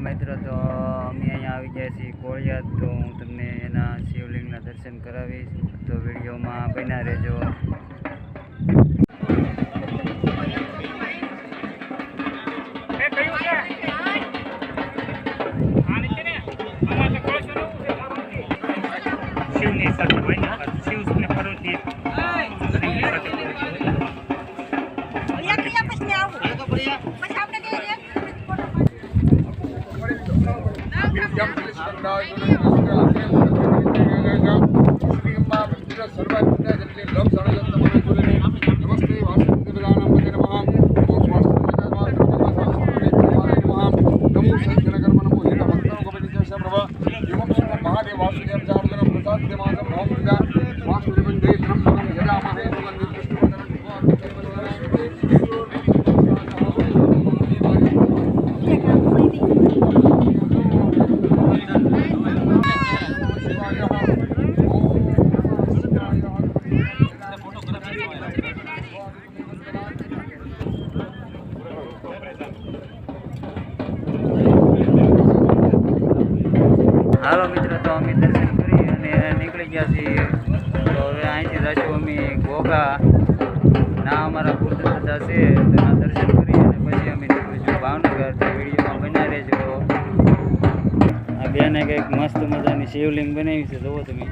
મિત્રો, તો અમે અહીંયા આવી ગયા છીએ કોળિયાદ, તો હું તમને એના શિવલિંગના દર્શન કરાવીશ, તો વિડીયોમાં બન્યા રહેજો. શિવની સાથે હોય ને શિવ ને પાર્વતી હાલો મિત્રો, તો અમે દર્શન કરી અને નીકળી ગયા છીએ. તો હવે અહીંથી જઈશું અમે ઘોઘા ના અમારા ગુરુદાદા છે, તેના દર્શન કરી અને પછી અમે નીકળીશું ભાવનગર. તો વિડીયોમાં બન્યા રહેજો. આ બેને કંઈક મસ્ત મજાની શિવલિંગ બનાવી છે, જુઓ તમે,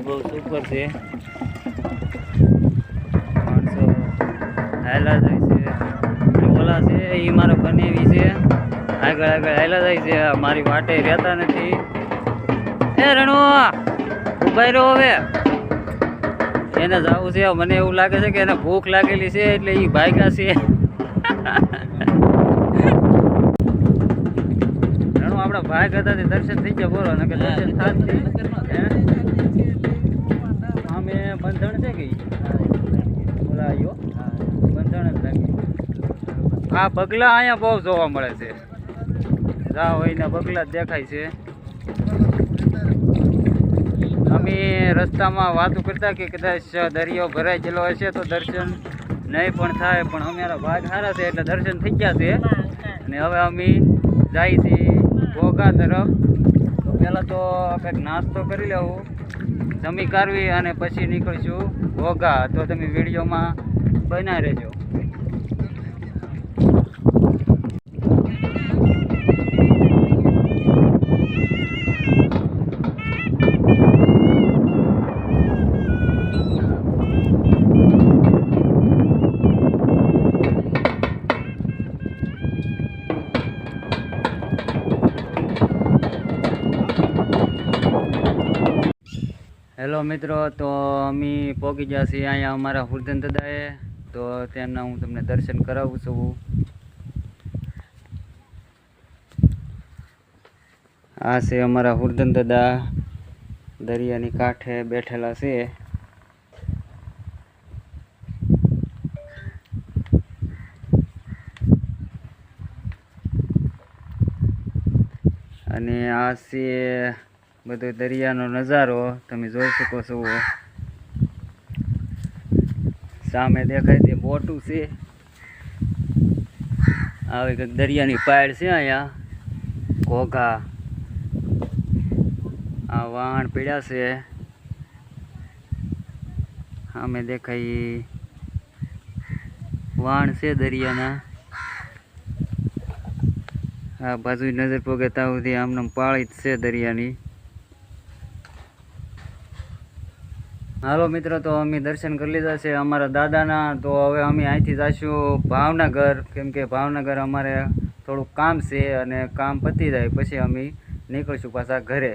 બહુ સુપર છે. માણસો હાયલા જાય છે, ઓલા છે એ મારા બનેવી છે, આગળ આગળ હાયલા જાય છે, મારી વાટે રહેતા નથી. એ રણુ ઉભાઈ રહ્યો, હવે એને જવું છે. મને એવું લાગે છે કે એને ભૂખ લાગેલી છે એટલે એ ભાગ્યા છે. રણુ આપણા ભાગ હતા તે દર્શન થઈ ગયા, બોલો ને કે દર્શન થાત અમે બંધણ છે કે બોલા આવ્યો બંધણ જ લાગી. આ બગલા અહીંયા બહુ જોવા મળે છે, જા હોય ને બગલા જ દેખાય છે. અમે રસ્તામાં વાતો કરતા કે કદાચ દરિયો ભરાઈ ગયેલો હશે તો દર્શન નહીં પણ થાય, પણ અમારા ભાગ સારા છે એટલે દર્શન થઈ ગયા છે. અને હવે અમે જાય છીએ ઘોઘા તરફ. તો પહેલાં તો કંઈક નાસ્તો કરી લેવું, જમી કાઢવી અને પછી નીકળીશું ઘોઘા. તો તમે વિડીયોમાં બન્યા રહેજો. હેલો મિત્રો, તો અમે પહોંચી ગયા છીએ અહીંયા અમારા હુરધન દાદાએ. તો તેમના હું તમને દર્શન કરાવું છું. આ છે અમારા હુરધન દાદા, દરિયાની કાંઠે બેઠેલા છે. અને આ છે બધો દરિયાનો નજારો, તમે જોઈ શકો છો. સામે દેખાય તે બોટું છે, આવી કંઈક દરિયાની પાડ છે અહીંયા ઘોઘા. આ વાણ પીડ્યા છે, સામે દેખાય વાણ છે દરિયાના. આ બાજુ નજર પોગે ત્યાં સુધી આમને પાળી જ છે દરિયાની. હાલો મિત્રો, તો અમે દર્શન કરી લીધા છે અમારા દાદાના. તો હવે અમે અહીંથી જઈશું ભાવનગર, કેમ કે ભાવનગર અમારે થોડુંક કામ છે અને કામ પતી જાય પછી અમે નીકળીશું પાછા ઘરે.